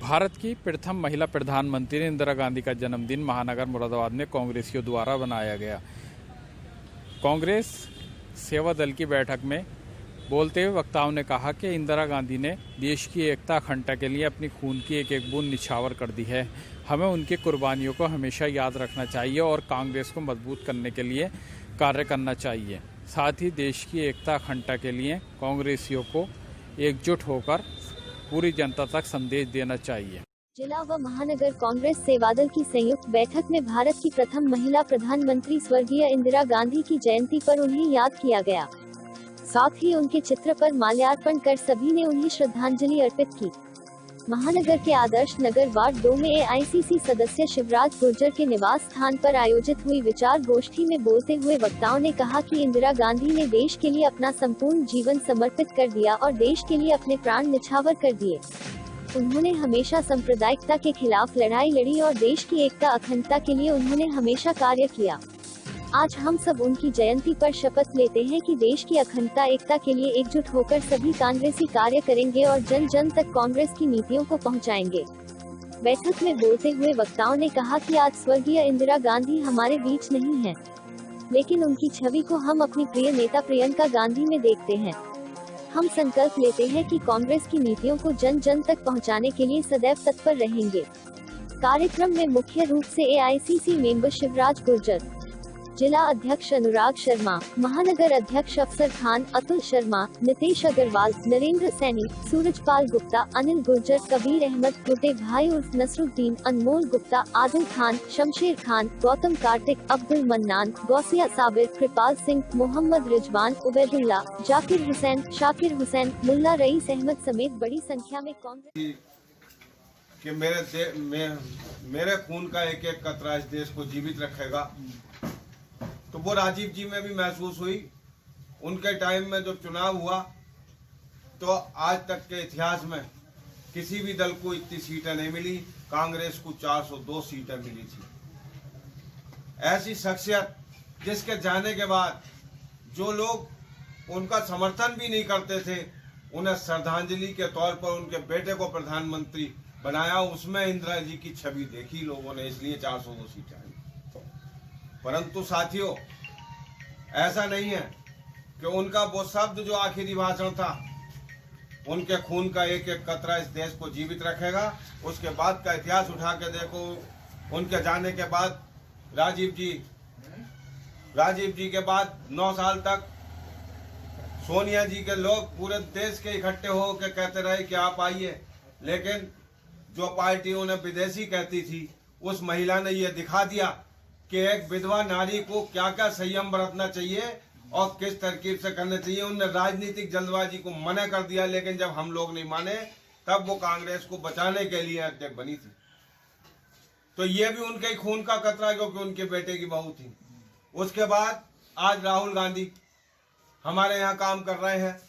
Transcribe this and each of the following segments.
भारत की प्रथम महिला प्रधानमंत्री इंदिरा गांधी का जन्मदिन महानगर मुरादाबाद में कांग्रेसियों द्वारा मनाया गया। कांग्रेस सेवा दल की बैठक में बोलते हुए वक्ताओं ने कहा कि इंदिरा गांधी ने देश की एकता अखंडता के लिए अपनी खून की एक एक बूंद निछावर कर दी है। हमें उनकी कुर्बानियों को हमेशा याद रखना चाहिए और कांग्रेस को मजबूत करने के लिए कार्य करना चाहिए। साथ ही देश की एकता अखंडता के लिए कांग्रेसियों को एकजुट होकर पूरी जनता तक संदेश देना चाहिए। जिला व महानगर कांग्रेस सेवादल की संयुक्त बैठक में भारत की प्रथम महिला प्रधानमंत्री स्वर्गीय इंदिरा गांधी की जयंती पर उन्हें याद किया गया। साथ ही उनके चित्र पर माल्यार्पण कर सभी ने उन्हें श्रद्धांजलि अर्पित की। महानगर के आदर्श नगर वार्ड 2 में एआईसीसी सदस्य शिवराज गुर्जर के निवास स्थान पर आयोजित हुई विचार गोष्ठी में बोलते हुए वक्ताओं ने कहा कि इंदिरा गांधी ने देश के लिए अपना संपूर्ण जीवन समर्पित कर दिया और देश के लिए अपने प्राण निछावर कर दिए। उन्होंने हमेशा सांप्रदायिकता के खिलाफ लड़ाई लड़ी और देश की एकता अखंडता के लिए उन्होंने हमेशा कार्य किया। आज हम सब उनकी जयंती पर शपथ लेते हैं कि देश की अखंडता एकता के लिए एकजुट होकर सभी कांग्रेसी कार्य करेंगे और जन जन तक कांग्रेस की नीतियों को पहुंचाएंगे। बैठक में बोलते हुए वक्ताओं ने कहा कि आज स्वर्गीय इंदिरा गांधी हमारे बीच नहीं है, लेकिन उनकी छवि को हम अपनी प्रिय नेता प्रियंका गांधी में देखते हैं। हम संकल्प लेते हैं कि कांग्रेस की नीतियों को जन जन तक पहुंचाने के लिए सदैव तत्पर रहेंगे। कार्यक्रम में मुख्य रूप से एआईसीसी मेंबर शिवराज गुर्जर, जिला अध्यक्ष अनुराग शर्मा, महानगर अध्यक्ष अफसर खान, अतुल शर्मा, नितेश अग्रवाल, नरेंद्र सैनी, सूरजपाल गुप्ता, अनिल गुर्जर, कबीर अहमद, गुड्डे भाई उर्फ नसरुद्दीन, अनमोल गुप्ता, आदिल खान, शमशेर खान, गौतम कार्तिक, अब्दुल मन्नान, गौसिया साबिर, कृपाल सिंह, मोहम्मद रिजवान, उबैदुल्ला, जाकिर हुसैन, शाकिर हुसैन, मुल्ला रईस अहमद समेत बड़ी संख्या में कांग्रेस कि मेरे खून का एक एक कतरा इस देश को जीवित रखेगा, तो वो राजीव जी में भी महसूस हुई। उनके टाइम में जब चुनाव हुआ तो आज तक के इतिहास में किसी भी दल को इतनी सीटें नहीं मिली। कांग्रेस को 402 सीटें मिली थी। ऐसी शख्सियत जिसके जाने के बाद जो लोग उनका समर्थन भी नहीं करते थे, उन्हें श्रद्धांजलि के तौर पर उनके बेटे को प्रधानमंत्री बनाया। उसमें इंदिरा जी की छवि देखी लोगों ने, इसलिए 402 सीटें आई। परंतु साथियों, ऐसा नहीं है कि उनका वो शब्द जो आखिरी भाषण था, उनके खून का एक एक कतरा इस देश को जीवित रखेगा, उसके बाद का इतिहास उठा के देखो। उनके जाने के बाद राजीव जी के बाद 9 साल तक सोनिया जी के लोग पूरे देश के इकट्ठे हो के कहते रहे कि आप आइए, लेकिन जो पार्टी उन्हें विदेशी कहती थी, उस महिला ने ये दिखा दिया कि एक विधवा नारी को क्या क्या संयम बरतना चाहिए और किस तरकीब से करना चाहिए। उन्होंने राजनीतिक जल्दबाजी को मना कर दिया, लेकिन जब हम लोग नहीं माने तब वो कांग्रेस को बचाने के लिए अध्यक्ष बनी थी। तो ये भी उनके ही खून का कतरा, क्योंकि उनके बेटे की बहू थी। उसके बाद आज राहुल गांधी हमारे यहाँ काम कर रहे हैं,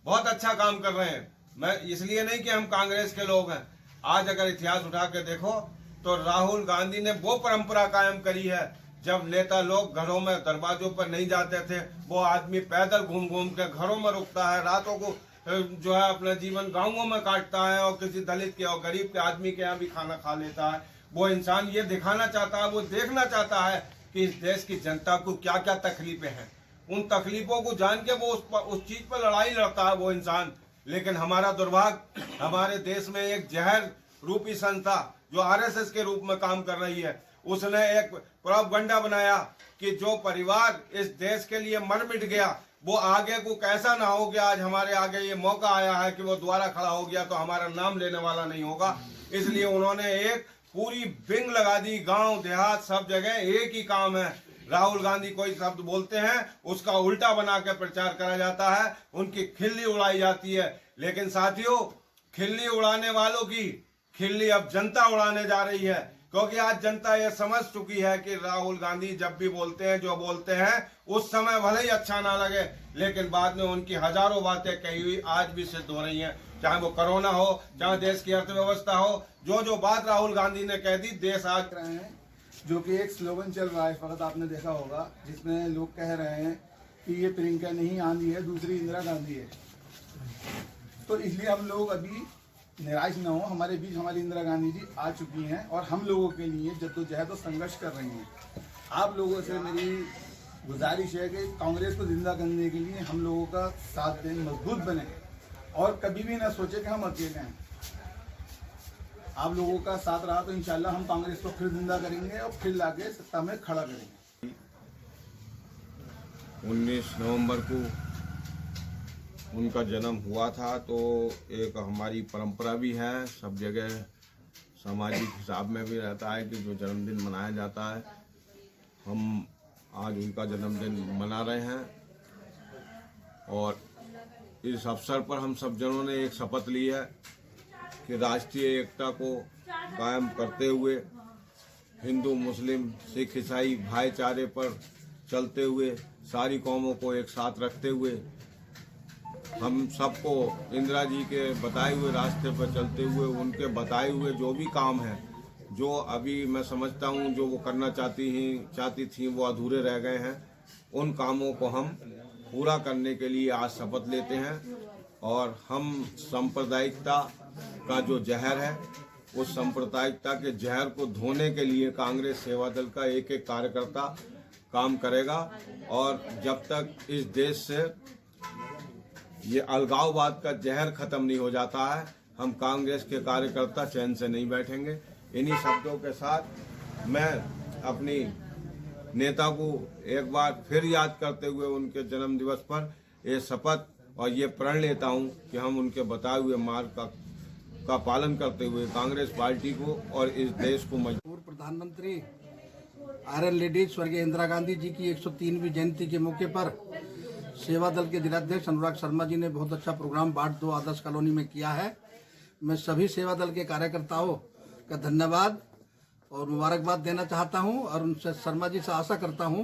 बहुत अच्छा काम कर रहे हैं। मैं इसलिए नहीं कि हम कांग्रेस के लोग हैं। आज अगर इतिहास उठा के देखो तो राहुल गांधी ने वो परंपरा कायम करी है, जब नेता लोग घरों में दरवाजों पर नहीं जाते थे, वो आदमी पैदल घूम घूम के घरों में रुकता है, रातों को जो है अपना जीवन गांवों में काटता है और किसी दलित के और गरीब के आदमी के यहाँ भी खाना खा लेता है। वो इंसान ये दिखाना चाहता है, वो देखना चाहता है कि इस देश की जनता को क्या क्या तकलीफें हैं। उन तकलीफों को जान के वो उस चीज पर लड़ाई लड़ता है वो इंसान। लेकिन हमारा दुर्भाग्य, हमारे देश में एक जहर रूपी संस्था जो आरएसएस के रूप में काम कर रही है, उसने एक प्रोपगंडा बनाया कि जो परिवार इस देश के लिए मर मिट गया, वो आगे को कैसा ना हो गया। आज हमारे आगे ये मौका आया है कि वो दोबारा खड़ा हो गया तो हमारा नाम लेने वाला नहीं होगा। इसलिए उन्होंने एक पूरी विंग लगा दी, गांव देहात सब जगह एक ही काम है। राहुल गांधी कोई शब्द बोलते हैं, उसका उल्टा बना के प्रचार करा जाता है, उनकी खिल्ली उड़ाई जाती है। लेकिन साथियों, खिल्ली उड़ाने वालों की खिल्ली अब जनता उड़ाने जा रही है, क्योंकि आज जनता ये समझ चुकी है कि राहुल गांधी जब भी बोलते हैं, जो बोलते हैं, उस समय भले ही अच्छा ना लगे, लेकिन बाद में उनकी हजारों बातें कही हुई आज भी सिद्ध हो रही हैं। चाहे वो कोरोना हो, चाहे देश की अर्थव्यवस्था हो, जो बात राहुल गांधी ने कह दी, देश आज रहे हैं। जो कि एक स्लोगन चल रहा है, फकत आपने देखा होगा, जिसमें लोग कह रहे हैं कि ये प्रियंका नहीं आंधी है, दूसरी इंदिरा गांधी है। तो इसलिए हम लोग अभी निराश न हो। हमारे बीच हमारी इंदिरा गांधी जी आ चुकी हैं और हम लोगों के लिए जद्दोजहद और संघर्ष कर रही हैं। आप लोगों से मेरी गुजारिश है कि कांग्रेस को जिंदा करने के लिए हम लोगों का साथ दें, मजबूत बने और कभी भी ना सोचे कि हम अकेले हैं। आप लोगों का साथ रहा तो इंशाल्लाह हम कांग्रेस को फिर जिंदा करेंगे और फिर लाके सत्ता में खड़ा करेंगे। 19 नवंबर को उनका जन्म हुआ था, तो एक हमारी परंपरा भी है, सब जगह सामाजिक हिसाब में भी रहता है कि जो जन्मदिन मनाया जाता है। हम आज उनका जन्मदिन मना रहे हैं और इस अवसर पर हम सब जनों ने एक शपथ ली है कि राष्ट्रीय एकता को कायम करते हुए, हिंदू मुस्लिम सिख ईसाई भाईचारे पर चलते हुए, सारी कौमों को एक साथ रखते हुए, हम सबको इंदिरा जी के बताए हुए रास्ते पर चलते हुए, उनके बताए हुए जो भी काम है, जो अभी मैं समझता हूँ जो वो करना चाहती थी वो अधूरे रह गए हैं, उन कामों को हम पूरा करने के लिए आज शपथ लेते हैं। और हम सांप्रदायिकता का जो जहर है, उस सांप्रदायिकता के जहर को धोने के लिए कांग्रेस सेवा दल का एक एक कार्यकर्ता काम करेगा। और जब तक इस देश से ये अलगाववाद का जहर खत्म नहीं हो जाता है, हम कांग्रेस के कार्यकर्ता चैन से नहीं बैठेंगे। इन्हीं शब्दों के साथ मैं अपनी नेता को एक बार फिर याद करते हुए उनके जन्म दिवस पर ये शपथ और ये प्रण लेता हूं कि हम उनके बताए हुए मार्ग का पालन करते हुए कांग्रेस पार्टी को और इस देश को पूर्व प्रधानमंत्री आयरन लेडी स्वर्गीय इंदिरा गांधी जी की 103वीं जयंती के मौके पर सेवा दल के जिलाध्यक्ष अनुराग शर्मा जी ने बहुत अच्छा प्रोग्राम वार्ड 2 आदर्श कॉलोनी में किया है। मैं सभी सेवा दल के कार्यकर्ताओं का धन्यवाद और मुबारकबाद देना चाहता हूं और उनसे शर्मा जी से आशा करता हूं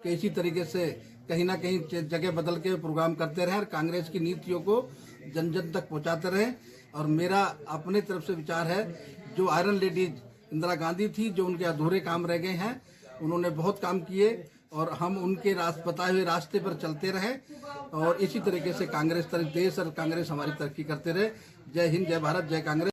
कि इसी तरीके से कहीं ना कहीं जगह बदल के प्रोग्राम करते रहें और कांग्रेस की नीतियों को जन जन तक पहुंचाते रहें। और मेरा अपने तरफ से विचार है, जो आयरन लेडीज इंदिरा गांधी थी, जो उनके अधूरे काम रह गए हैं, उन्होंने बहुत काम किए और हम उनके बताए हुए रास्ते पर चलते रहे और इसी तरीके से कांग्रेस देश और कांग्रेस हमारी तरक्की करते रहे। जय हिंद, जय भारत, जय कांग्रेस।